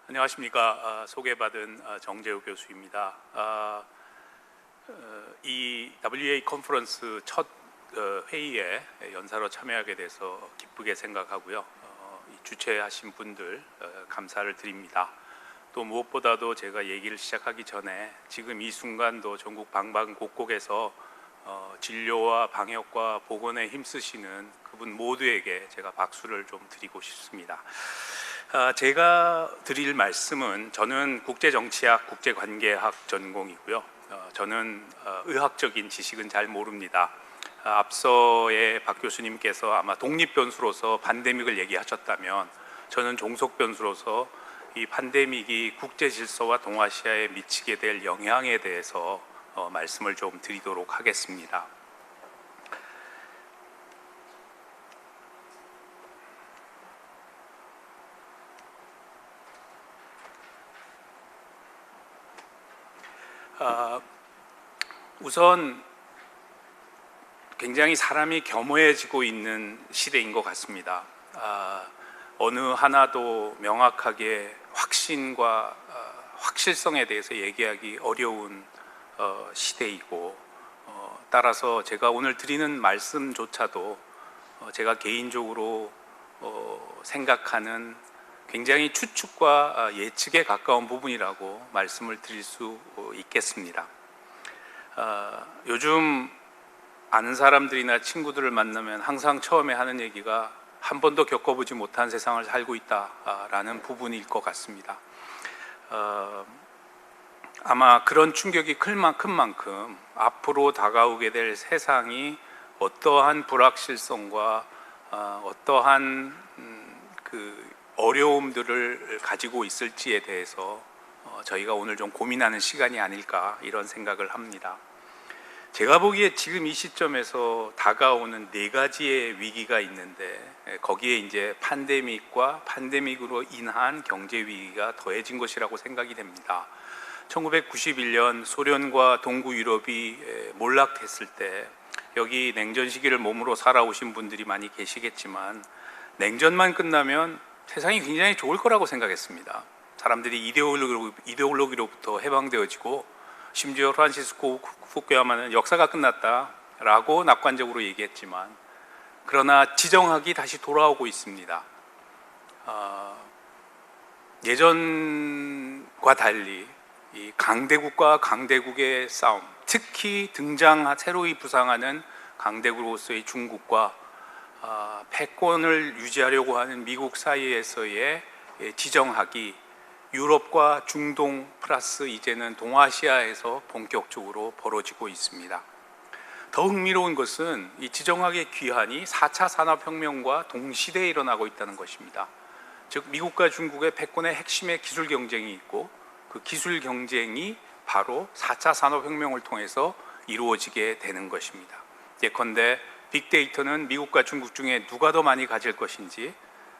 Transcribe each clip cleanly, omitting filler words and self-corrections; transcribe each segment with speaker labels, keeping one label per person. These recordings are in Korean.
Speaker 1: 안녕하십니까. 소개받은 정재우 교수입니다. 이 WA 컨퍼런스 첫 회의에 연사로 참여하게 돼서 기쁘게 생각하고요. 주최하신 분들 감사를 드립니다. 또 무엇보다도 제가 얘기를 시작하기 전에 지금 이 순간도 전국 방방곡곡에서 진료와 방역과 보건에 힘쓰시는 그분 모두에게 제가 박수를 좀 드리고 싶습니다. 제가 드릴 말씀은, 저는 국제정치학, 국제관계학 전공이고요. 저는 의학적인 지식은 잘 모릅니다. 앞서의 박 교수님께서 아마 독립변수로서 팬데믹을 얘기하셨다면, 저는 종속변수로서 이 팬데믹이 국제 질서와 동아시아에 미치게 될 영향에 대해서 말씀을 좀 드리도록 하겠습니다. 우선 굉장히 사람이 겸허해지고 있는 시대인 것 같습니다. 어느 하나도 명확하게 확신과 확실성에 대해서 얘기하기 어려운 시대이고, 따라서 제가 오늘 드리는 말씀조차도 제가 개인적으로 생각하는 굉장히 추측과 예측에 가까운 부분이라고 말씀을 드릴 수 있겠습니다. 요즘 아는 사람들이나 친구들을 만나면 항상 처음에 하는 얘기가 한 번도 겪어보지 못한 세상을 살고 있다라는 부분일 것 같습니다. 아마 그런 충격이 큰 만큼 앞으로 다가오게 될 세상이 어떠한 불확실성과 어떠한 그 어려움들을 가지고 있을지에 대해서 저희가 오늘 좀 고민하는 시간이 아닐까, 이런 생각을 합니다. 제가 보기에 지금 이 시점에서 다가오는 4가지의 위기가 있는데, 거기에 이제 팬데믹과 팬데믹으로 인한 경제 위기가 더해진 것이라고 생각이 됩니다. 1991년 소련과 동구 유럽이 몰락했을 때, 여기 냉전 시기를 몸으로 살아오신 분들이 많이 계시겠지만, 냉전만 끝나면 세상이 굉장히 좋을 거라고 생각했습니다. 사람들이 이데올로기로부터 해방되어지고, 심지어 프란시스코 후쿠야마는 역사가 끝났다라고 낙관적으로 얘기했지만, 그러나 지정학이 다시 돌아오고 있습니다. 예전과 달리 이 강대국과 강대국의 싸움, 특히 새로이 부상하는 강대국으로서의 중국과 패권을 유지하려고 하는 미국 사이에서의 지정학이 유럽과 중동 플러스 이제는 동아시아에서 본격적으로 벌어지고 있습니다. 더 흥미로운 것은 이 지정학의 귀환이 4차 산업혁명과 동시대에 일어나고 있다는 것입니다. 즉, 미국과 중국의 패권의 핵심의 기술 경쟁이 있고, 그 기술 경쟁이 바로 4차 산업혁명을 통해서 이루어지게 되는 것입니다. 예컨대 빅데이터는 미국과 중국 중에 누가 더 많이 가질 것인지,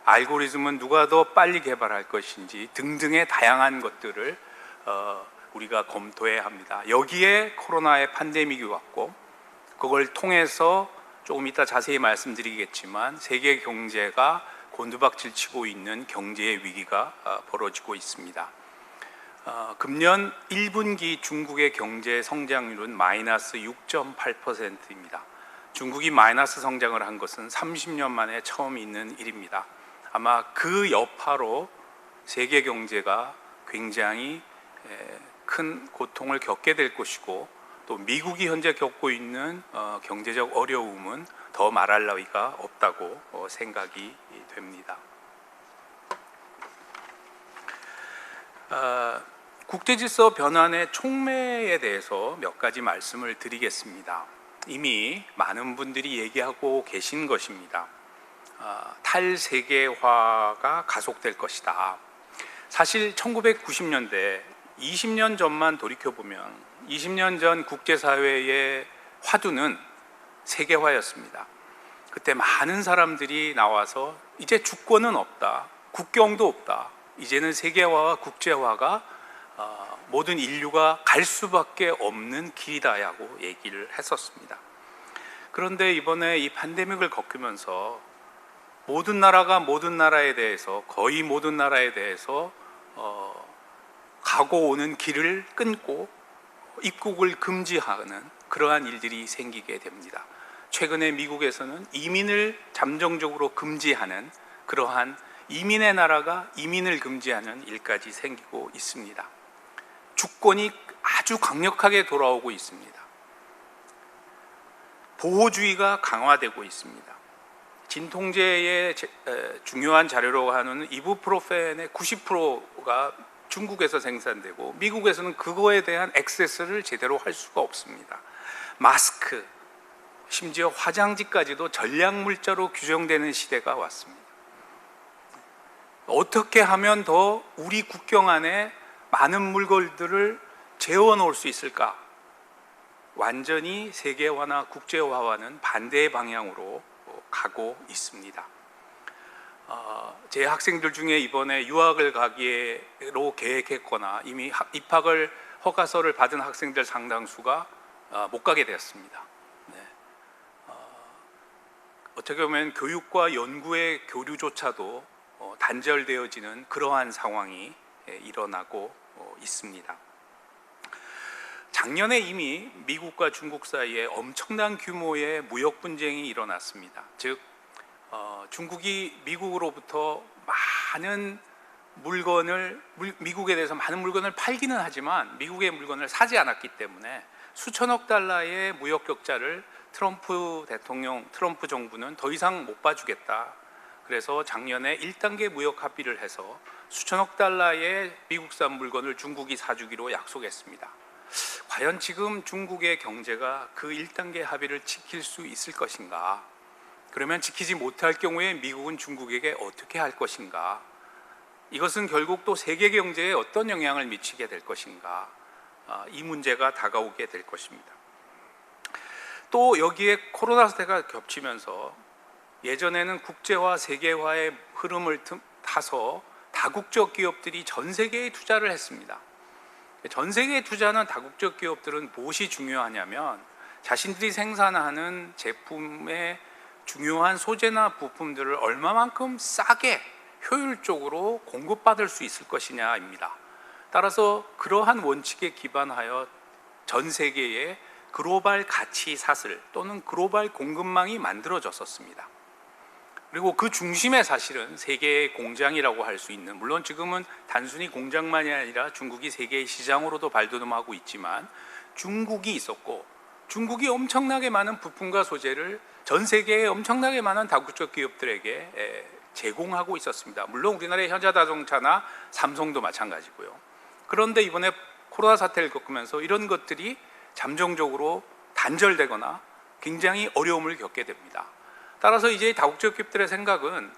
Speaker 1: 알고리즘은 누가 더 빨리 개발할 것인지 등등의 다양한 것들을 우리가 검토해야 합니다. 여기에 코로나의 팬데믹이 왔고, 그걸 통해서 조금 이따 자세히 말씀드리겠지만 세계 경제가 곤두박질 치고 있는 경제의 위기가 벌어지고 있습니다. 금년 1분기 중국의 경제 성장률은 마이너스 6.8%입니다. 중국이 마이너스 성장을 한 것은 30년 만에 처음 있는 일입니다. 아마 그 여파로 세계 경제가 굉장히 큰 고통을 겪게 될 것이고, 또 미국이 현재 겪고 있는 경제적 어려움은 더 말할 나위가 없다고 생각이 됩니다. 국제질서 변환의 촉매에 대해서 몇 가지 말씀을 드리겠습니다. 이미 많은 분들이 얘기하고 계신 것입니다. 탈세계화가 가속될 것이다. 사실 1990년대 20년 전만 돌이켜보면 20년 전 국제사회의 화두는 세계화였습니다. 그때 많은 사람들이 나와서 이제 주권은 없다, 국경도 없다, 이제는 세계화와 국제화가 모든 인류가 갈 수밖에 없는 길이다라고 얘기를 했었습니다. 그런데 이번에 이 팬데믹을 겪으면서 모든 나라가 모든 나라에 대해서, 거의 모든 나라에 대해서 가고 오는 길을 끊고 입국을 금지하는 그러한 일들이 생기게 됩니다. 최근에 미국에서는 이민을 잠정적으로 금지하는 그러한 이민의 나라가 이민을 금지하는 일까지 생기고 있습니다. 주권이 아주 강력하게 돌아오고 있습니다. 보호주의가 강화되고 있습니다. 진통제의 중요한 자료라고 하는 이부프로펜의 90%가 중국에서 생산되고 미국에서는 그거에 대한 액세스를 제대로 할 수가 없습니다. 마스크, 심지어 화장지까지도 전략물자로 규정되는 시대가 왔습니다. 어떻게 하면 더 우리 국경 안에 많은 물건들을 재워놓을 수 있을까? 완전히 세계화나 국제화와는 반대의 방향으로 가고 있습니다. 제 학생들 중에 이번에 유학을 가기로 계획했거나 이미 입학을 허가서를 받은 학생들 상당수가 못 가게 되었습니다. 네. 어떻게 보면 교육과 연구의 교류조차도 단절되어지는 그러한 상황이 일어나고 있습니다. 작년에 이미 미국과 중국 사이에 엄청난 규모의 무역 분쟁이 일어났습니다. 즉 중국이 미국으로부터 많은 물건을 미국에 대해서 많은 물건을 팔기는 하지만 미국의 물건을 사지 않았기 때문에 수천억 달러의 무역 격차를 트럼프 정부는 더 이상 못 봐주겠다. 그래서 작년에 1단계 무역 합의를 해서 수천억 달러의 미국산 물건을 중국이 사주기로 약속했습니다. 과연 지금 중국의 경제가 그 1단계 합의를 지킬 수 있을 것인가? 그러면 지키지 못할 경우에 미국은 중국에게 어떻게 할 것인가? 이것은 결국 또 세계 경제에 어떤 영향을 미치게 될 것인가? 이 문제가 다가오게 될 것입니다. 또 여기에 코로나 사태가 겹치면서 예전에는 국제화, 세계화의 흐름을 타서 다국적 기업들이 전 세계에 투자를 했습니다. 전 세계에 투자하는 다국적 기업들은 무엇이 중요하냐면 자신들이 생산하는 제품의 중요한 소재나 부품들을 얼마만큼 싸게 효율적으로 공급받을 수 있을 것이냐입니다. 따라서 그러한 원칙에 기반하여 전 세계에 글로벌 가치 사슬 또는 글로벌 공급망이 만들어졌었습니다. 그리고 그 중심에 사실은 세계의 공장이라고 할 수 있는, 물론 지금은 단순히 공장만이 아니라 중국이 세계의 시장으로도 발돋움하고 있지만 중국이 있었고, 중국이 엄청나게 많은 부품과 소재를 전 세계에 엄청나게 많은 다국적 기업들에게 제공하고 있었습니다. 물론 우리나라의 현대자동차나 삼성도 마찬가지고요. 그런데 이번에 코로나 사태를 겪으면서 이런 것들이 잠정적으로 단절되거나 굉장히 어려움을 겪게 됩니다. 따라서 이제 다국적 기업들의 생각은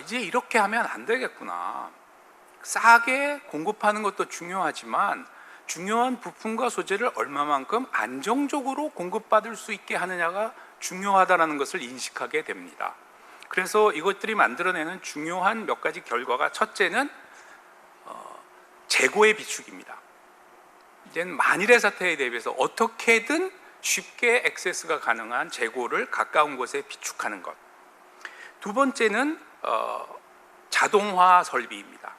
Speaker 1: 이제 이렇게 하면 안 되겠구나. 싸게 공급하는 것도 중요하지만 중요한 부품과 소재를 얼마만큼 안정적으로 공급받을 수 있게 하느냐가 중요하다는 것을 인식하게 됩니다. 그래서 이것들이 만들어내는 중요한 몇 가지 결과가, 첫째는 재고의 비축입니다. 이제는 만일의 사태에 대비해서 어떻게든 쉽게 액세스가 가능한 재고를 가까운 곳에 비축하는 것. 두 번째는 자동화 설비입니다.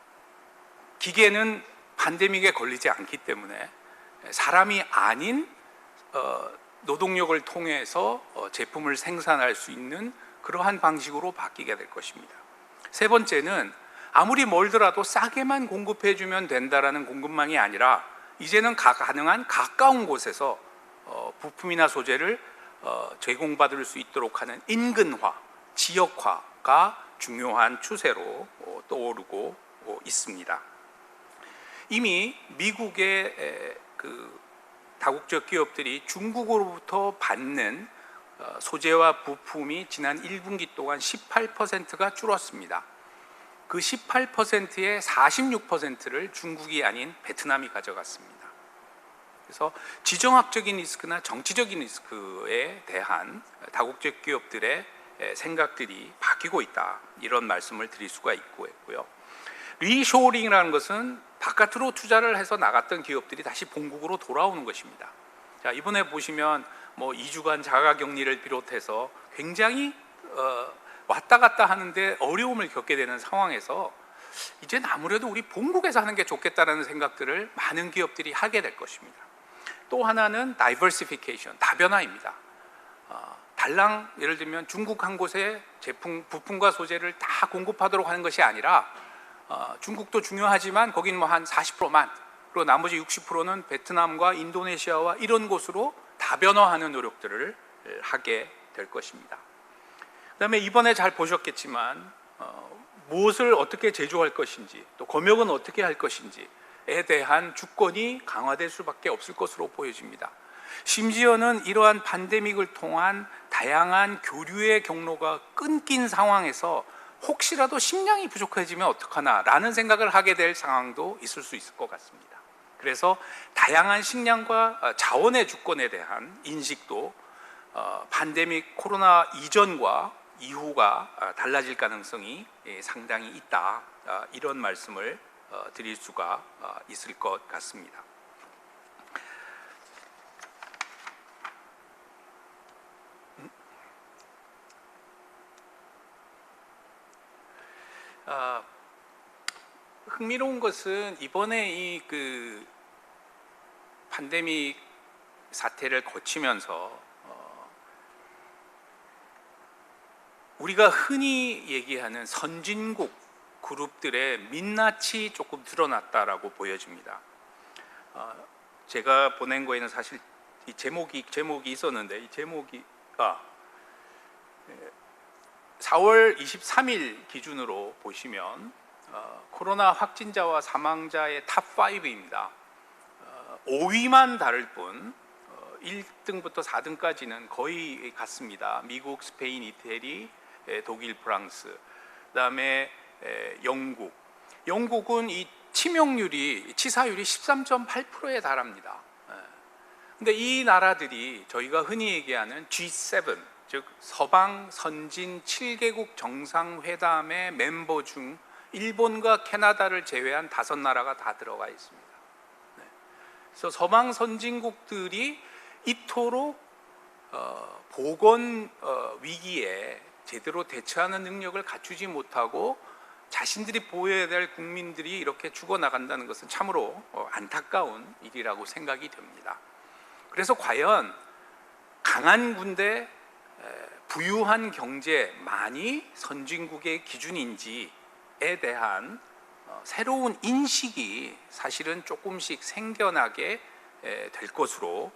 Speaker 1: 기계는 팬데믹에 걸리지 않기 때문에 사람이 아닌 노동력을 통해서 제품을 생산할 수 있는 그러한 방식으로 바뀌게 될 것입니다. 세 번째는 아무리 멀더라도 싸게만 공급해주면 된다라는 공급망이 아니라 이제는 가능한 가까운 곳에서 부품이나 소재를 제공받을 수 있도록 하는 인근화, 지역화가 중요한 추세로 떠오르고 있습니다. 이미 미국의 그 다국적 기업들이 중국으로부터 받는 소재와 부품이 지난 1분기 동안 18%가 줄었습니다. 그 18%의 46%를 중국이 아닌 베트남이 가져갔습니다. 그래서 지정학적인 리스크나 정치적인 리스크에 대한 다국적 기업들의 생각들이 바뀌고 있다, 이런 말씀을 드릴 수가 있고요. 리쇼링이라는 것은 바깥으로 투자를 해서 나갔던 기업들이 다시 본국으로 돌아오는 것입니다. 자, 이번에 보시면 2주간 자가격리를 비롯해서 굉장히 왔다 갔다 하는데 어려움을 겪게 되는 상황에서 이젠 아무래도 우리 본국에서 하는 게 좋겠다라는 생각들을 많은 기업들이 하게 될 것입니다. 또 하나는 다이버시피케이션, 다변화입니다. 달랑 예를 들면 중국 한 곳에 제품, 부품과 소재를 다 공급하도록 하는 것이 아니라 중국도 중요하지만 거기는 뭐 한 40%만, 그리고 나머지 60%는 베트남과 인도네시아와 이런 곳으로 다변화하는 노력들을 하게 될 것입니다. 그다음에 이번에 잘 보셨겠지만 무엇을 어떻게 제조할 것인지, 또 검역은 어떻게 할 것인지에 대한 주권이 강화될 수밖에 없을 것으로 보여집니다. 심지어는 이러한 팬데믹을 통한 다양한 교류의 경로가 끊긴 상황에서 혹시라도 식량이 부족해지면 어떡하나라는 생각을 하게 될 상황도 있을 수 있을 것 같습니다. 그래서 다양한 식량과 자원의 주권에 대한 인식도 팬데믹 코로나 이전과 이후가 달라질 가능성이 상당히 있다, 이런 말씀을 드릴 수가 있을 것 같습니다. 흥미로운 것은 이번에 이 팬데믹 사태를 거치면서 우리가 흔히 얘기하는 선진국 그룹들의 민낯이 조금 드러났다라고 보여집니다. 제가 보낸 거에는 사실 이 제목이 있었는데, 이 제목이 4월 23일 기준으로 보시면 코로나 확진자와 사망자의 탑5입니다. 5위만 다를 뿐 1등부터 4등까지는 거의 같습니다. 미국, 스페인, 이태리, 독일, 프랑스, 그다음에 영국은 이 치사율이 13.8%에 달합니다. 근데 이 나라들이 저희가 흔히 얘기하는 G7, 즉 서방 선진 7개국 정상회담의 멤버 중 일본과 캐나다를 제외한 5나라가 다 들어가 있습니다. 그래서 서방 선진국들이 이토록 보건 위기에 제대로 대처하는 능력을 갖추지 못하고 자신들이 보호해야 될 국민들이 이렇게 죽어나간다는 것은 참으로 안타까운 일이라고 생각이 됩니다. 그래서 과연 강한 군대, 부유한 경제만이 선진국의 기준인지에 대한 새로운 인식이 사실은 조금씩 생겨나게 될 것으로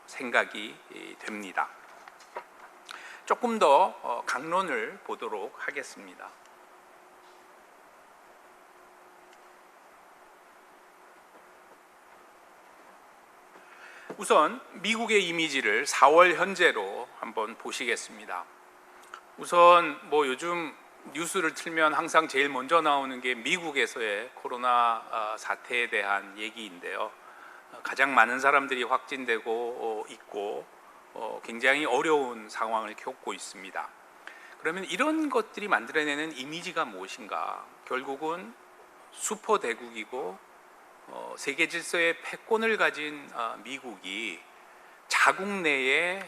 Speaker 1: 생각이 됩니다. 조금 더 강론을 보도록 하겠습니다. 우선 미국의 이미지를 4월 현재로 한번 보시겠습니다. 우선 뭐 요즘 뉴스를 틀면 항상 제일 먼저 나오는 게 미국에서의 코로나 사태에 대한 얘기인데요. 가장 많은 사람들이 확진되고 있고 굉장히 어려운 상황을 겪고 있습니다. 그러면 이런 것들이 만들어내는 이미지가 무엇인가? 결국은 슈퍼 대국이고 세계 질서의 패권을 가진 미국이 자국 내의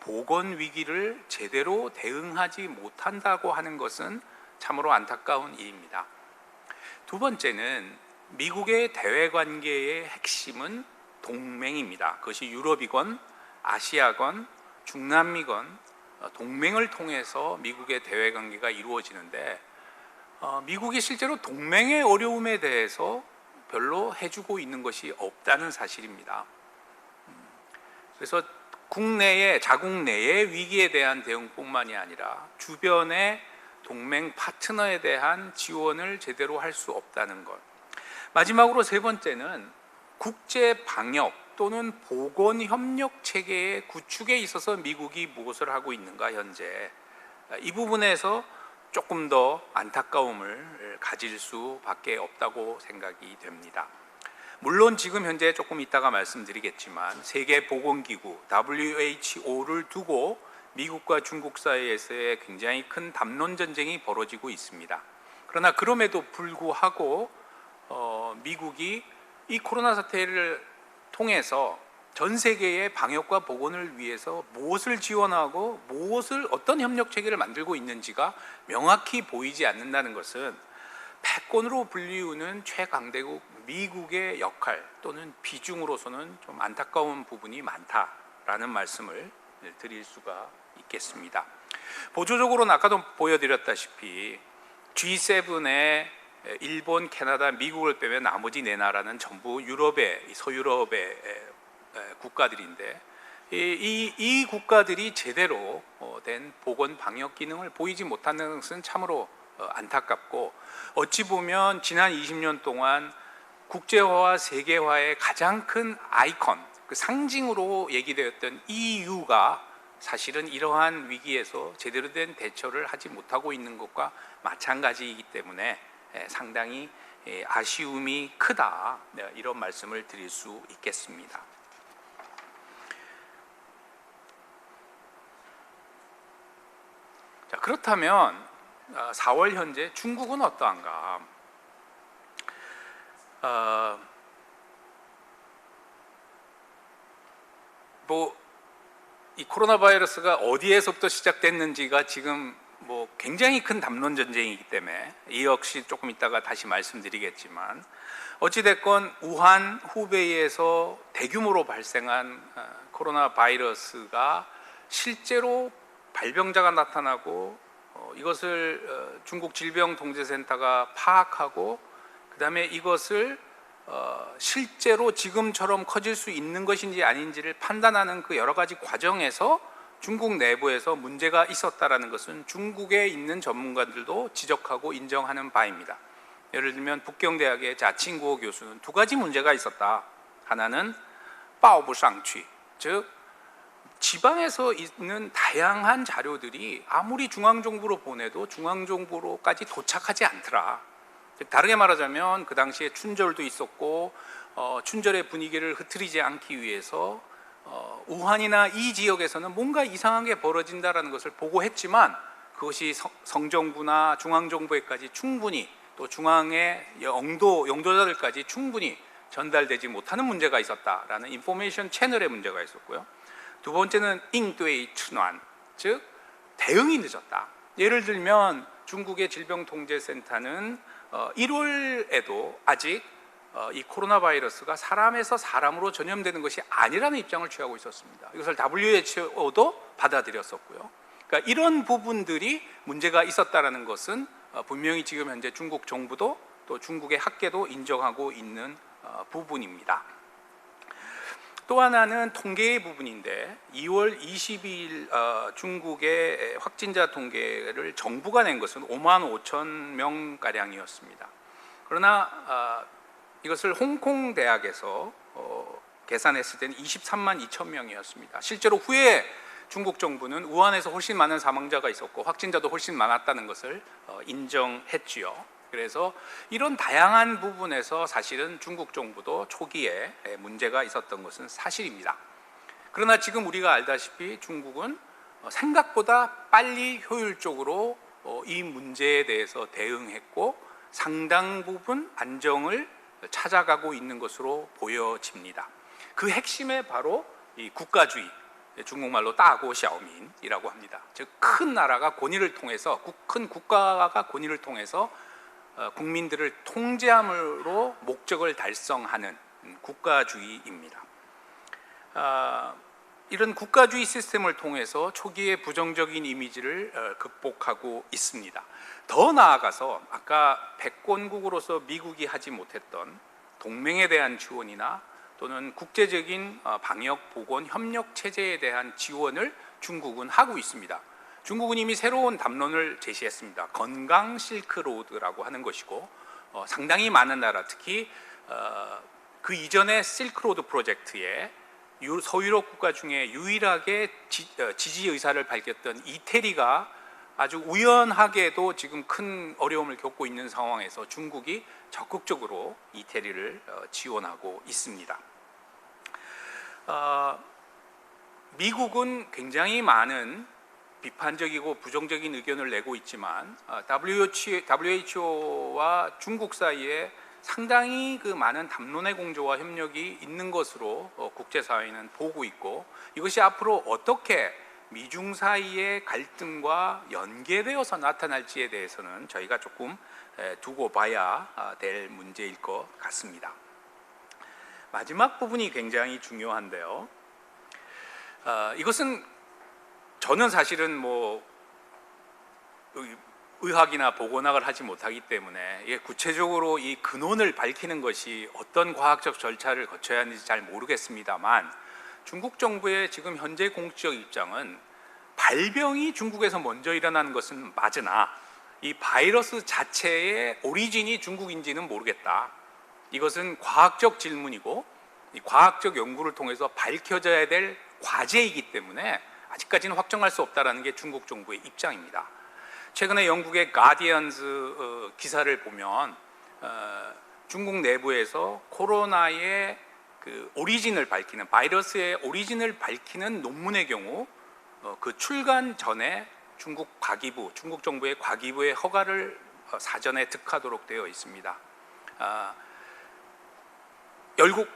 Speaker 1: 보건 위기를 제대로 대응하지 못한다고 하는 것은 참으로 안타까운 일입니다. 두 번째는 미국의 대외 관계의 핵심은 동맹입니다. 그것이 유럽이건 아시아건 중남미건 동맹을 통해서 미국의 대외 관계가 이루어지는데 미국이 실제로 동맹의 어려움에 대해서 별로 해주고 있는 것이 없다는 사실입니다. 그래서 자국 내의 위기에 대한 대응뿐만이 아니라 주변의 동맹 파트너에 대한 지원을 제대로 할 수 없다는 것. 마지막으로 세 번째는 국제 방역 또는 보건 협력 체계의 구축에 있어서 미국이 무엇을 하고 있는가 현재, 이 부분에서 조금 더 안타까움을 가질 수밖에 없다고 생각이 됩니다. 물론 지금 현재 조금 이따가 말씀드리겠지만 세계보건기구 WHO를 두고 미국과 중국 사이에서의 굉장히 큰 담론 전쟁이 벌어지고 있습니다. 그러나 그럼에도 불구하고 미국이 이 코로나 사태를 통해서 전 세계의 방역과 보건을 위해서 무엇을 지원하고 어떤 협력 체계를 만들고 있는지가 명확히 보이지 않는다는 것은 패권으로 불리우는 최강대국 미국의 역할 또는 비중으로서는 좀 안타까운 부분이 많다라는 말씀을 드릴 수가 있겠습니다. 보조적으로는 아까도 보여드렸다시피 G7의 일본, 캐나다, 미국을 빼면 나머지 네 나라는 전부 유럽의 서유럽의 국가들인데 이 국가들이 제대로 된 보건 방역 기능을 보이지 못하는 것은 참으로 안타깝고, 어찌 보면 지난 20년 동안 국제화와 세계화의 가장 큰 아이콘, 그 상징으로 얘기되었던 EU가 사실은 이러한 위기에서 제대로 된 대처를 하지 못하고 있는 것과 마찬가지이기 때문에 상당히 아쉬움이 크다, 이런 말씀을 드릴 수 있겠습니다. 자, 그렇다면 4월 현재 중국은 어떠한가? 이 코로나 바이러스가 어디에서부터 시작됐는지가 지금 굉장히 큰 담론 전쟁이기 때문에 이 역시 조금 이따가 다시 말씀드리겠지만, 어찌됐건 우한 후베이에서 대규모로 발생한 코로나 바이러스가 실제로 발병자가 나타나고 이것을 중국 질병통제센터가 파악하고 그 다음에 이것을 실제로 지금처럼 커질 수 있는 것인지 아닌지를 판단하는 그 여러 가지 과정에서 중국 내부에서 문제가 있었다라는 것은 중국에 있는 전문가들도 지적하고 인정하는 바입니다. 예를 들면 북경대학의 자칭구호 교수는 두 가지 문제가 있었다. 하나는 빠오부상취, 즉 지방에서 있는 다양한 자료들이 아무리 중앙정부로 보내도 중앙정부로까지 도착하지 않더라. 다르게 말하자면 그 당시에 춘절도 있었고 춘절의 분위기를 흐트리지 않기 위해서 우한이나 이 지역에서는 뭔가 이상한 게 벌어진다는 것을 보고했지만 그것이 성정부나 중앙정부에까지 충분히, 또 중앙의 영도자들까지 충분히 전달되지 못하는 문제가 있었다라는 인포메이션 채널의 문제가 있었고요. 두 번째는 잉뚜이 춘환, 즉 대응이 늦었다. 예를 들면 중국의 질병통제센터는 1월에도 아직 이 코로나 바이러스가 사람에서 사람으로 전염되는 것이 아니라는 입장을 취하고 있었습니다. 이것을 WHO도 받아들였었고요. 그러니까 이런 부분들이 문제가 있었다는 것은 분명히 지금 현재 중국 정부도 또 중국의 학계도 인정하고 있는 부분입니다. 또 하나는 통계의 부분인데 2월 22일 중국의 확진자 통계를 정부가 낸 것은 5만 5천 명가량이었습니다. 그러나 이것을 홍콩 대학에서 계산했을 때는 23만 2천 명이었습니다. 실제로 후에 중국 정부는 우한에서 훨씬 많은 사망자가 있었고 확진자도 훨씬 많았다는 것을 인정했지요. 그래서 이런 다양한 부분에서 사실은 중국 정부도 초기에 문제가 있었던 것은 사실입니다. 그러나 지금 우리가 알다시피 중국은 생각보다 빨리 효율적으로 이 문제에 대해서 대응했고 상당 부분 안정을 찾아가고 있는 것으로 보여집니다. 그 핵심에 바로 이 국가주의, 중국말로 따고 샤오민이라고 합니다. 즉 큰 나라가 권위를 통해서, 큰 국가가 권위를 통해서 국민들을 통제함으로 목적을 달성하는 국가주의입니다. 이런 국가주의 시스템을 통해서 초기의 부정적인 이미지를 극복하고 있습니다. 더 나아가서 아까 패권국으로서 미국이 하지 못했던 동맹에 대한 지원이나 또는 국제적인 방역 보건 협력 체제에 대한 지원을 중국은 하고 있습니다. 중국은 이미 새로운 담론을 제시했습니다. 건강 실크로드라고 하는 것이고 상당히 많은 나라, 특히 그 이전의 실크로드 프로젝트에 서유럽 국가 중에 유일하게 지지 의사를 밝혔던 이태리가 아주 우연하게도 지금 큰 어려움을 겪고 있는 상황에서 중국이 적극적으로 이태리를 지원하고 있습니다. 미국은 굉장히 많은 비판적이고 부정적인 의견을 내고 있지만 WHO와 중국 사이에 상당히 그 많은 담론의 공조와 협력이 있는 것으로 국제사회는 보고 있고, 이것이 앞으로 어떻게 미중 사이의 갈등과 연계되어서 나타날지에 대해서는 저희가 조금 두고 봐야 될 문제일 것 같습니다. 마지막 부분이 굉장히 중요한데요. 이것은 저는 사실은 의학이나 보건학을 하지 못하기 때문에 구체적으로 이 근원을 밝히는 것이 어떤 과학적 절차를 거쳐야 하는지 잘 모르겠습니다만, 중국 정부의 지금 현재 공식적 입장은 발병이 중국에서 먼저 일어나는 것은 맞으나 이 바이러스 자체의 오리진이 중국인지는 모르겠다. 이것은 과학적 질문이고 이 과학적 연구를 통해서 밝혀져야 될 과제이기 때문에 아직까지는 확정할 수 없다는 게 중국 정부의 입장입니다. 최근에 영국의 가디언즈 기사를 보면 중국 내부에서 코로나의 그 오리진을 밝히는, 바이러스의 오리진을 밝히는 논문의 경우 그 출간 전에 중국 정부의 과기부의 허가를 사전에 득하도록 되어 있습니다. 결국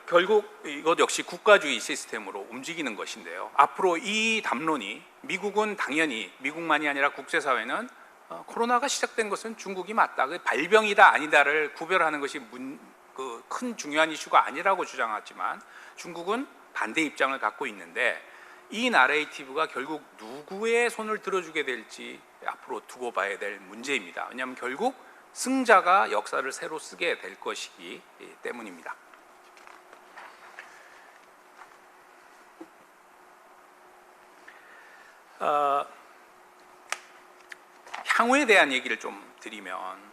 Speaker 1: 이것 역시 국가주의 시스템으로 움직이는 것인데요. 앞으로 이 담론이, 미국은 당연히, 미국만이 아니라 국제사회는 코로나가 시작된 것은 중국이 맞다, 그 발병이다 아니다를 구별하는 것이 큰 중요한 이슈가 아니라고 주장하지만, 중국은 반대 입장을 갖고 있는데 이 나레이티브가 결국 누구의 손을 들어주게 될지 앞으로 두고 봐야 될 문제입니다. 왜냐하면 결국 승자가 역사를 새로 쓰게 될 것이기 때문입니다. 향후에 대한 얘기를 좀 드리면,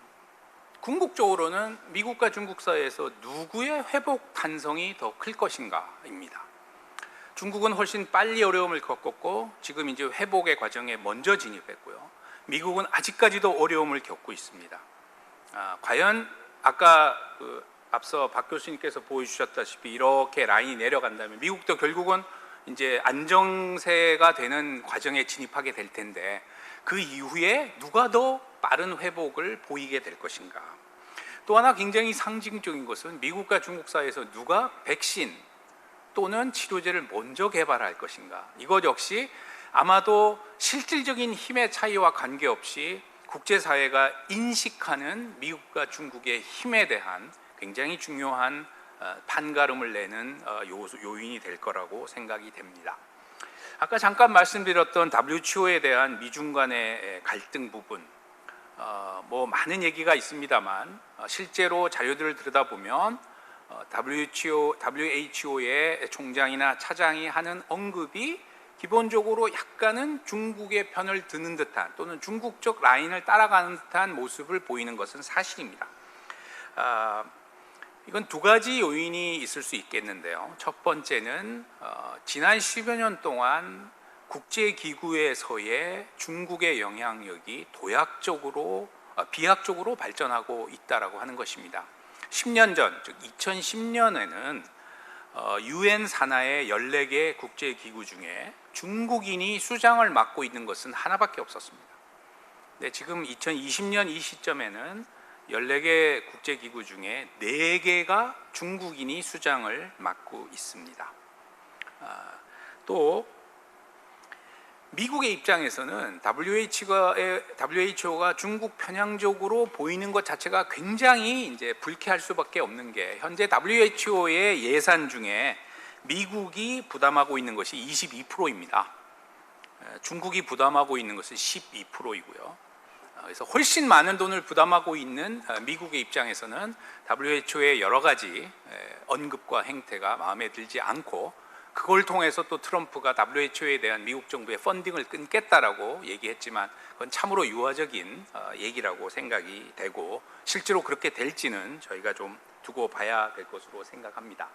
Speaker 1: 궁극적으로는 미국과 중국 사이에서 누구의 회복 탄성이 더 클 것인가입니다. 중국은 훨씬 빨리 어려움을 겪었고 지금 이제 회복의 과정에 먼저 진입했고요. 미국은 아직까지도 어려움을 겪고 있습니다. 과연 아까 앞서 박 교수님께서 보여주셨다시피 이렇게 라인이 내려간다면 미국도 결국은 이제 안정세가 되는 과정에 진입하게 될 텐데, 그 이후에 누가 더 빠른 회복을 보이게 될 것인가. 또 하나 굉장히 상징적인 것은 미국과 중국 사이에서 누가 백신 또는 치료제를 먼저 개발할 것인가. 이것 역시 아마도 실질적인 힘의 차이와 관계없이 국제사회가 인식하는 미국과 중국의 힘에 대한 굉장히 중요한 판가름을 내는 요인이 될 거라고 생각이 됩니다. 아까 잠깐 말씀드렸던 WHO에 대한 미중 간의 갈등 부분, 많은 얘기가 있습니다만 실제로 자료들을 들여다보면 WHO의 총장이나 차장이 하는 언급이 기본적으로 약간은 중국의 편을 드는 듯한, 또는 중국적 라인을 따라가는 듯한 모습을 보이는 것은 사실입니다. 이건 두 가지 요인이 있을 수 있겠는데요. 첫 번째는 지난 10여 년 동안 국제기구에서의 중국의 영향력이 비약적으로 발전하고 있다라고 하는 것입니다. 10년 전, 즉 2010년에는 UN 산하의 14개 국제기구 중에 중국인이 수장을 맡고 있는 것은 하나밖에 없었습니다. 네, 지금 2020년 이 시점에는 14개 국제기구 중에 4개가 중국인이 수장을 맡고 있습니다. 또 미국의 입장에서는 WHO가 중국 편향적으로 보이는 것 자체가 굉장히 이제 불쾌할 수밖에 없는 게, 현재 WHO의 예산 중에 미국이 부담하고 있는 것이 22%입니다. 중국이 부담하고 있는 것은 12%이고요. 그래서 훨씬 많은 돈을 부담하고 있는 미국의 입장에서는 WHO의 여러 가지 언급과 행태가 마음에 들지 않고, 그걸 통해서 또 트럼프가 WHO에 대한 미국 정부의 펀딩을 끊겠다라고 얘기했지만 그건 참으로 유화적인 얘기라고 생각이 되고, 실제로 그렇게 될지는 저희가 좀 두고 봐야 될 것으로 생각합니다.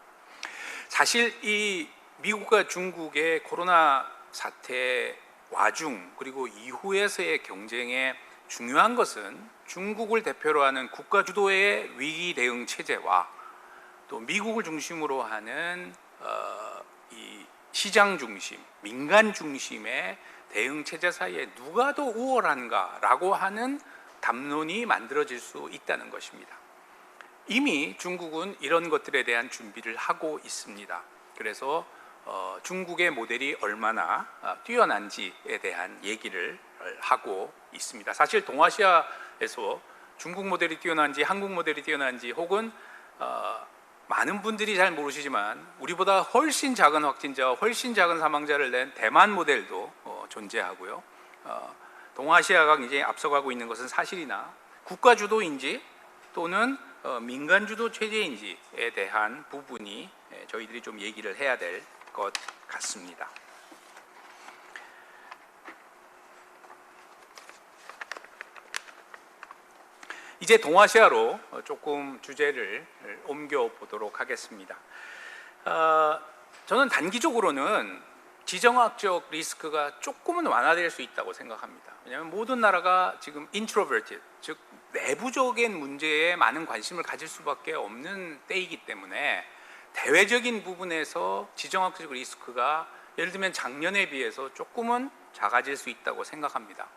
Speaker 1: 사실 이 미국과 중국의 코로나 사태 와중 그리고 이후에서의 경쟁에 중요한 것은 중국을 대표로 하는 국가 주도의 위기 대응 체제와 또 미국을 중심으로 하는 이 시장 중심, 민간 중심의 대응 체제 사이에 누가 더 우월한가라고 하는 담론이 만들어질 수 있다는 것입니다. 이미 중국은 이런 것들에 대한 준비를 하고 있습니다. 그래서 중국의 모델이 얼마나 뛰어난지에 대한 얘기를 하고 있습니다. 사실 동아시아에서 중국 모델이 뛰어난지 한국 모델이 뛰어난지 혹은 많은 분들이 잘 모르시지만 우리보다 훨씬 작은 확진자와 훨씬 작은 사망자를 낸 대만 모델도 존재하고요. 동아시아가 굉장히 앞서가고 있는 것은 사실이나 국가 주도인지 또는 민간 주도 체제인지에 대한 부분이 저희들이 좀 얘기를 해야 될 것 같습니다. 이제 동아시아로 조금 주제를 옮겨 보도록 하겠습니다. 저는 단기적으로는 지정학적 리스크가 조금은 완화될 수 있다고 생각합니다. 왜냐하면 모든 나라가 지금 introverted, 즉 내부적인 문제에 많은 관심을 가질 수밖에 없는 때이기 때문에 대외적인 부분에서 지정학적 리스크가 예를 들면 작년에 비해서 조금은 작아질 수 있다고 생각합니다.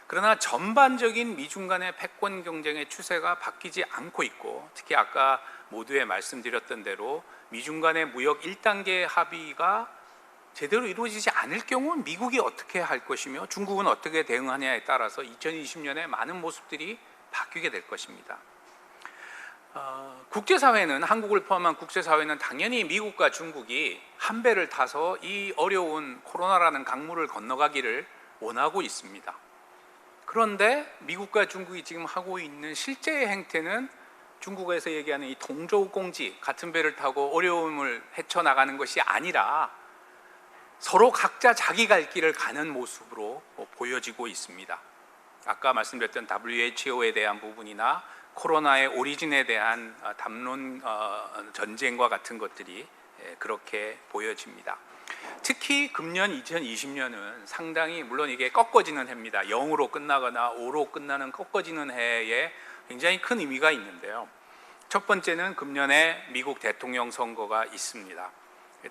Speaker 1: 그러나 전반적인 미중 간의 패권 경쟁의 추세가 바뀌지 않고 있고, 특히 아까 모두에 말씀드렸던 대로 미중 간의 무역 1단계 합의가 제대로 이루어지지 않을 경우 미국이 어떻게 할 것이며 중국은 어떻게 대응하냐에 따라서 2020년에 많은 모습들이 바뀌게 될 것입니다. 국제사회는, 한국을 포함한 국제사회는 당연히 미국과 중국이 한 배를 타서 이 어려운 코로나라는 강물을 건너가기를 원하고 있습니다. 그런데 미국과 중국이 지금 하고 있는 실제의 행태는 중국에서 얘기하는 이 동저우공지, 같은 배를 타고 어려움을 헤쳐나가는 것이 아니라 서로 각자 자기 갈 길을 가는 모습으로 보여지고 있습니다. 아까 말씀드렸던 WHO에 대한 부분이나 코로나의 오리진에 대한 담론 전쟁과 같은 것들이 그렇게 보여집니다. 특히 금년 2020년은 상당히, 물론 이게 꺾어지는 해입니다. 0으로 끝나거나 5로 끝나는 꺾어지는 해에 굉장히 큰 의미가 있는데요. 첫 번째는 금년에 미국 대통령 선거가 있습니다.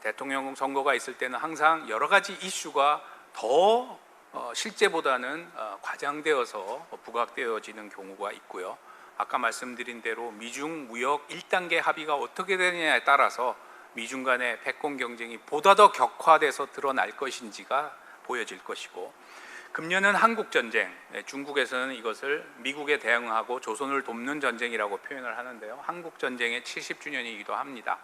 Speaker 1: 대통령 선거가 있을 때는 항상 여러 가지 이슈가 더 실제보다는 과장되어서 부각되어지는 경우가 있고요. 아까 말씀드린 대로 미중 무역 1단계 합의가 어떻게 되느냐에 따라서 미중 간의 패권 경쟁이 보다 더 격화돼서 드러날 것인지가 보여질 것이고, 금년은 한국 전쟁, 중국에서는 이것을 미국에 대응하고 조선을 돕는 전쟁이라고 표현을 하는데요. 한국 전쟁의 70주년이기도 합니다.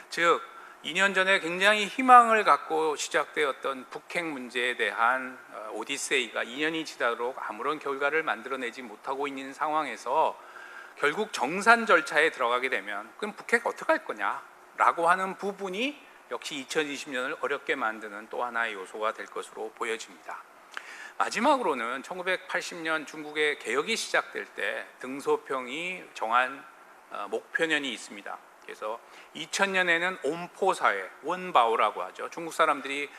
Speaker 1: 즉 2년 전에 굉장히 희망을 갖고 시작되었던 북핵 문제에 대한 오디세이가 2년이 지나도록 아무런 결과를 만들어내지 못하고 있는 상황에서 결국 정산 절차에 들어가게 되면 그럼 북핵 어떻게 할 거냐 라고 하는 부분이 역시 2020년을 어렵게 만드는 또 하나의 요소가 될 것으로 보여집니다. 마지막으로는 1980년 중국의 개혁이 시작될 때 등소평이 정한 목표년이 있습니다. 그래서 2000년에는 온포사회, 원바오라고 하죠. 중국 사람들이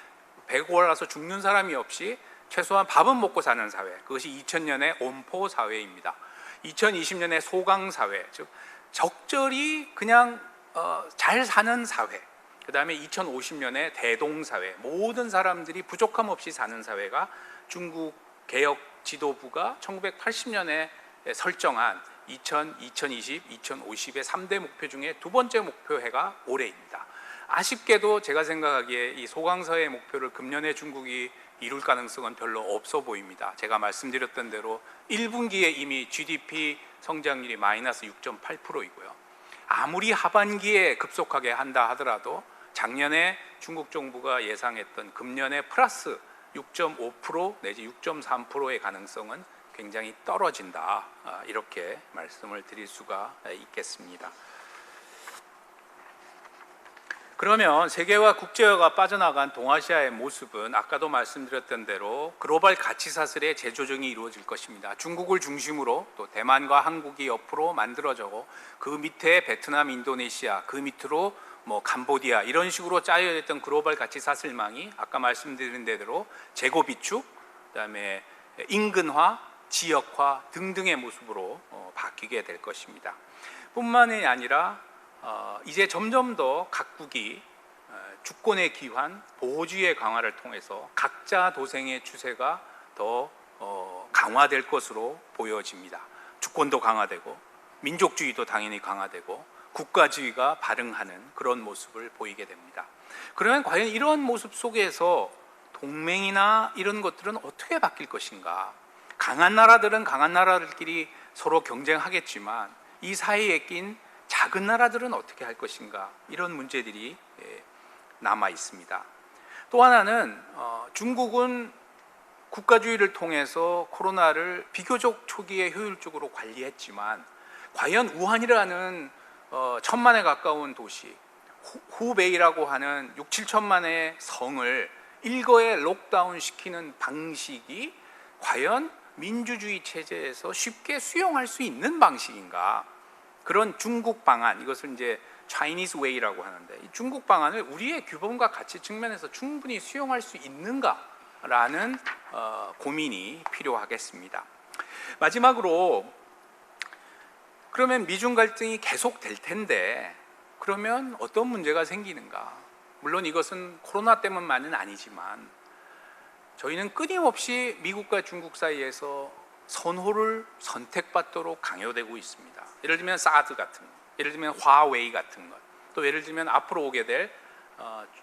Speaker 1: 배고라서 죽는 사람이 없이 최소한 밥은 먹고 사는 사회, 그것이 2000년의 온포사회입니다. 2020년의 소강사회, 즉 적절히 그냥 잘 사는 사회, 그 다음에 2050년에 대동사회, 모든 사람들이 부족함 없이 사는 사회가 중국 개혁 지도부가 1980년에 설정한 2020, 2050의 3대 목표 중에 두 번째 목표해가 올해입니다. 아쉽게도 제가 생각하기에 이 소강사회 목표를 금년에 중국이 이룰 가능성은 별로 없어 보입니다. 제가 말씀드렸던 대로 1분기에 이미 GDP 성장률이 마이너스 6.8%이고요. 아무리 하반기에 급속하게 한다 하더라도 작년에 중국 정부가 예상했던 금년에 플러스 6.5% 내지 6.3%의 가능성은 굉장히 떨어진다, 이렇게 말씀을 드릴 수가 있겠습니다. 그러면 세계화 국제화가 빠져나간 동아시아의 모습은 아까도 말씀드렸던 대로 글로벌 가치 사슬의 재조정이 이루어질 것입니다. 중국을 중심으로 또 대만과 한국이 옆으로 만들어져고 그 밑에 베트남, 인도네시아, 그 밑으로 캄보디아, 이런 식으로 짜여졌던 글로벌 가치 사슬망이 아까 말씀드린 대로 재고 비축, 그다음에 인근화, 지역화 등등의 모습으로 바뀌게 될 것입니다. 뿐만이 아니라 이제 점점 더 각국이 주권의 기환, 보호주의의 강화를 통해서 각자 도생의 추세가 더 강화될 것으로 보여집니다. 주권도 강화되고 민족주의도 당연히 강화되고 국가주의가 발흥하는 그런 모습을 보이게 됩니다. 그러면 과연 이런 모습 속에서 동맹이나 이런 것들은 어떻게 바뀔 것인가? 강한 나라들은 강한 나라들끼리 서로 경쟁하겠지만 이 사이에 낀 작은 나라들은 어떻게 할 것인가, 이런 문제들이 남아 있습니다. 또 하나는 중국은 국가주의를 통해서 코로나를 비교적 초기에 효율적으로 관리했지만 과연 우한이라는 1000만에 가까운 도시, 후베이라고 하는 6, 7천만의 성을 일거에 록다운 시키는 방식이 과연 민주주의 체제에서 쉽게 수용할 수 있는 방식인가? 그런 중국 방안, 이것을 이제 Chinese Way라고 하는데, 이 중국 방안을 우리의 규범과 가치 측면에서 충분히 수용할 수 있는가라는 고민이 필요하겠습니다. 마지막으로, 그러면 미중 갈등이 계속될 텐데 그러면 어떤 문제가 생기는가? 물론 이것은 코로나 때문만은 아니지만 저희는 끊임없이 미국과 중국 사이에서 선호를 선택받도록 강요되고 있습니다. 예를 들면 사드 같은 것, 예를 들면 화웨이 같은 것, 또 예를 들면 앞으로 오게 될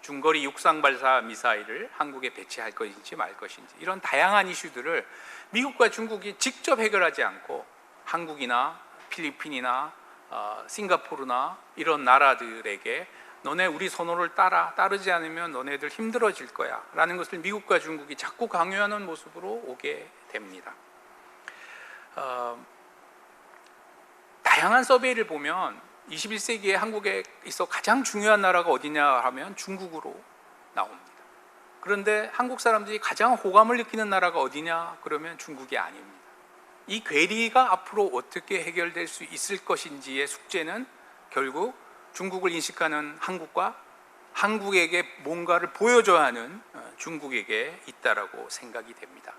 Speaker 1: 중거리 육상 발사 미사일을 한국에 배치할 것인지 말 것인지, 이런 다양한 이슈들을 미국과 중국이 직접 해결하지 않고 한국이나 필리핀이나 싱가포르나 이런 나라들에게 너네 우리 선호를 따르지 않으면 너네들 힘들어질 거야 라는 것을 미국과 중국이 자꾸 강요하는 모습으로 오게 됩니다. 다양한 서베이를 보면 21세기에 한국에 있어 가장 중요한 나라가 어디냐 하면 중국으로 나옵니다. 그런데 한국 사람들이 가장 호감을 느끼는 나라가 어디냐 그러면 중국이 아닙니다. 이 괴리가 앞으로 어떻게 해결될 수 있을 것인지의 숙제는 결국 중국을 인식하는 한국과 한국에게 뭔가를 보여줘야 하는 중국에게 있다라고 생각이 됩니다.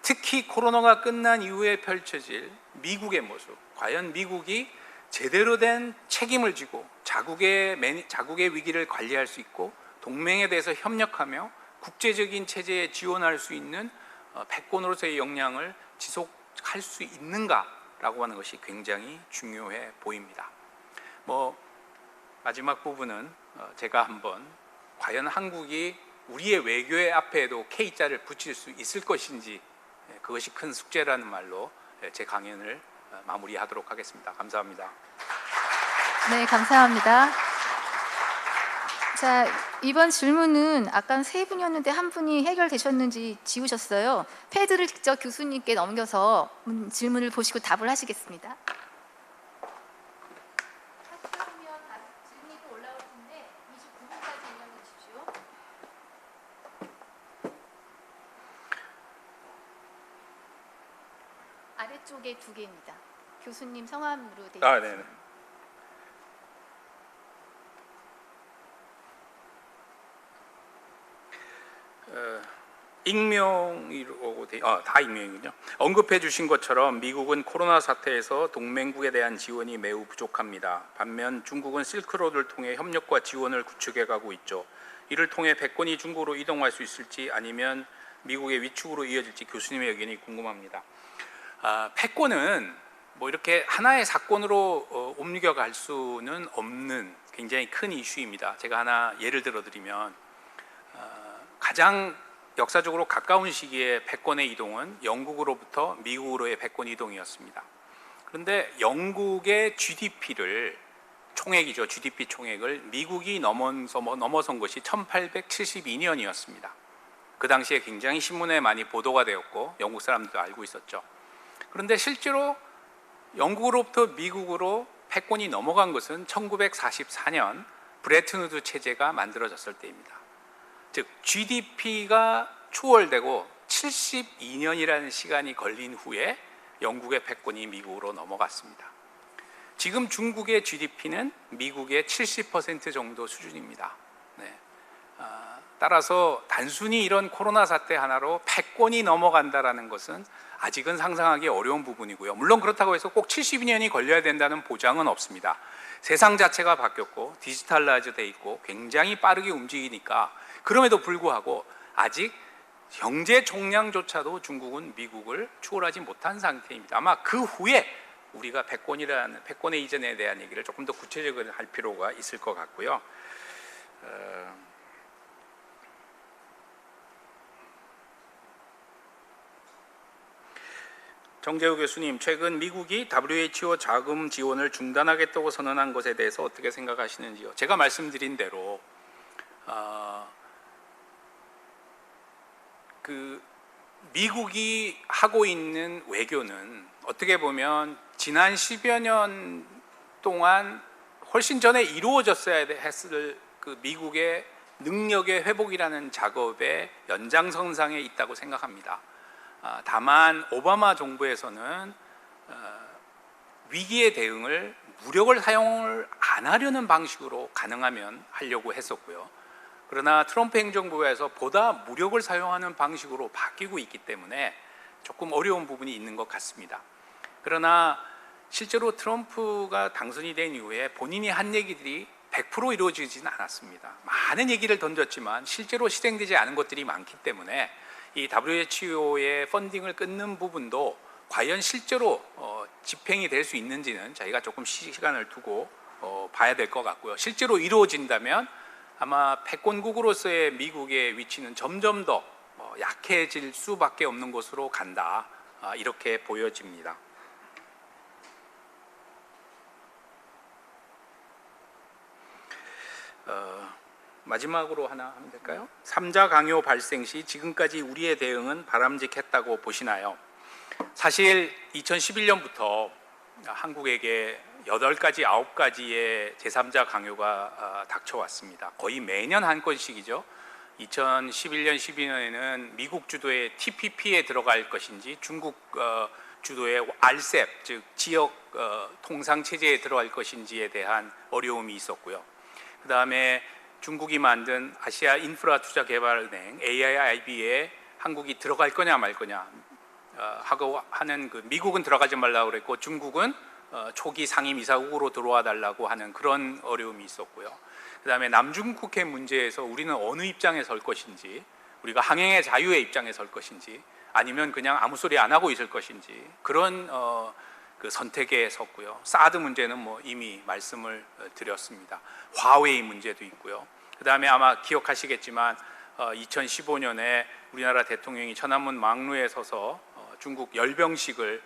Speaker 1: 특히 코로나가 끝난 이후에 펼쳐질 미국의 모습, 과연 미국이 제대로 된 책임을 지고 자국의 위기를 관리할 수 있고 동맹에 대해서 협력하며 국제적인 체제에 지원할 수 있는 패권으로서의 역량을 지속할 수 있는가라고 하는 것이 굉장히 중요해 보입니다. 마지막 부분은 제가 한번 과연 한국이 우리의 외교의 앞에도 K자를 붙일 수 있을 것인지, 그것이 큰 숙제라는 말로 제 강연을 마무리하도록 하겠습니다. 감사합니다.
Speaker 2: 네, 감사합니다. 자, 이번 질문은 아까 세 분이었는데 한 분이 해결되셨는지 지우셨어요. 패드를 직접 교수님께 넘겨서 질문을 보시고 답을 하시겠습니다. 아래쪽에 두 개입니다. 교수님 성함으로 되어 있습니다.
Speaker 1: 네네. 익명으로 다 익명이군요. 언급해 주신 것처럼 미국은 코로나 사태에서 동맹국에 대한 지원이 매우 부족합니다. 반면 중국은 실크로드를 통해 협력과 지원을 구축해 가고 있죠. 이를 통해 패권이 중국으로 이동할 수 있을지 아니면 미국의 위축으로 이어질지 교수님의 의견이 궁금합니다. 패권은 이렇게 하나의 사건으로 옮겨갈 수는 없는 굉장히 큰 이슈입니다. 제가 하나 예를 들어드리면 가장 역사적으로 가까운 시기에 패권의 이동은 영국으로부터 미국으로의 패권 이동이었습니다. 그런데 영국의 GDP를 총액이죠. GDP 총액을 미국이 넘어선 것이 1872년이었습니다. 그 당시에 굉장히 신문에 많이 보도가 되었고 영국 사람들도 알고 있었죠. 그런데 실제로 영국으로부터 미국으로 패권이 넘어간 것은 1944년 브레튼 우드 체제가 만들어졌을 때입니다. 즉 GDP가 추월되고 72년이라는 시간이 걸린 후에 영국의 패권이 미국으로 넘어갔습니다. 지금 중국의 GDP는 미국의 70% 정도 수준입니다. 네. 따라서 단순히 이런 코로나 사태 하나로 패권이 넘어간다는 것은 아직은 상상하기 어려운 부분이고요. 물론 그렇다고 해서 꼭 72년이 걸려야 된다는 보장은 없습니다. 세상 자체가 바뀌었고 디지털라이즈 돼 있고 굉장히 빠르게 움직이니까, 그럼에도 불구하고 아직 경제 총량조차도 중국은 미국을 추월하지 못한 상태입니다. 아마 그 후에 우리가 패권의 이전에 대한 얘기를 조금 더 구체적으로 할 필요가 있을 것 같고요. 정재우 교수님, 최근 미국이 WHO 자금 지원을 중단하겠다고 선언한 것에 대해서 어떻게 생각하시는지요? 제가 말씀드린 대로 미국이 하고 있는 외교는 어떻게 보면 지난 10여 년 동안 훨씬 전에 이루어졌어야 했을 그 미국의 능력의 회복이라는 작업의 연장선상에 있다고 생각합니다. 다만 오바마 정부에서는 위기의 대응을 무력을 사용을 안 하려는 방식으로 가능하면 하려고 했었고요. 그러나 트럼프 행정부에서 보다 무력을 사용하는 방식으로 바뀌고 있기 때문에 조금 어려운 부분이 있는 것 같습니다. 그러나 실제로 트럼프가 당선이 된 이후에 본인이 한 얘기들이 100% 이루어지지는 않았습니다. 많은 얘기를 던졌지만 실제로 실행되지 않은 것들이 많기 때문에 이 WHO의 펀딩을 끊는 부분도 과연 실제로 집행이 될 수 있는지는 저희가 조금 시간을 두고 봐야 될 것 같고요. 실제로 이루어진다면 아마 패권국으로서의 미국의 위치는 점점 더 약해질 수밖에 없는 것으로 간다, 이렇게 보여집니다. 마지막으로 하나 하면 될까요? 3자 강요 발생 시 지금까지 우리의 대응은 바람직했다고 보시나요? 사실 2011년부터 한국에게 8가지, 9가지의 제3자 강요가 닥쳐왔습니다. 거의 매년 한 건씩이죠. 2011년, 12년에는 미국 주도의 TPP에 들어갈 것인지 중국 주도의 RCEP, 즉 지역 통상 체제에 들어갈 것인지에 대한 어려움이 있었고요. 그 다음에 중국이 만든 아시아 인프라 투자 개발은행 AIIB에 한국이 들어갈 거냐 말 거냐 하고 하는 미국은 들어가지 말라고 그랬고 중국은 초기 상임이사국으로 들어와 달라고 하는 그런 어려움이 있었고요. 그 다음에 남중국해 문제에서 우리는 어느 입장에 설 것인지, 우리가 항행의 자유의 입장에 설 것인지, 아니면 그냥 아무 소리 안 하고 있을 것인지, 그런 그 선택에 섰고요. 사드 문제는 이미 말씀을 드렸습니다. 화웨이 문제도 있고요. 그 다음에 아마 기억하시겠지만 2015년에 우리나라 대통령이 천안문 망루에 서서 중국 열병식을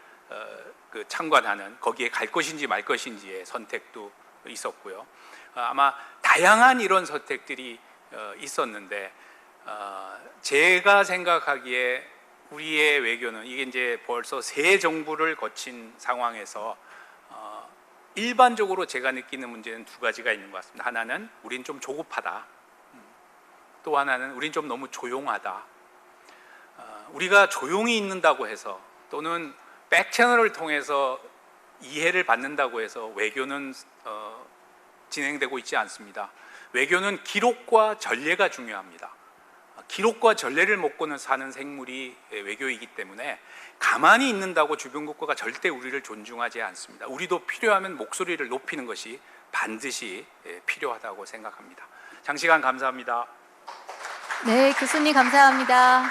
Speaker 1: 참관하는, 거기에 갈 것인지 말 것인지의 선택도 있었고요. 아마 다양한 이런 선택들이 있었는데 제가 생각하기에 우리의 외교는 이게 이제 벌써 새 정부를 거친 상황에서 일반적으로 제가 느끼는 문제는 2가지가 있는 것 같습니다. 하나는 우린 좀 조급하다. 또 하나는 우린 좀 너무 조용하다. 우리가 조용히 있는다고 해서 또는 백채널을 통해서 이해를 받는다고 해서 외교는 진행되고 있지 않습니다. 외교는 기록과 전례가 중요합니다. 기록과 전례를 먹고는 사는 생물이 외교이기 때문에 가만히 있는다고 주변 국가가 절대 우리를 존중하지 않습니다. 우리도 필요하면 목소리를 높이는 것이 반드시 필요하다고 생각합니다. 장시간 감사합니다.
Speaker 2: 네, 교수님 감사합니다.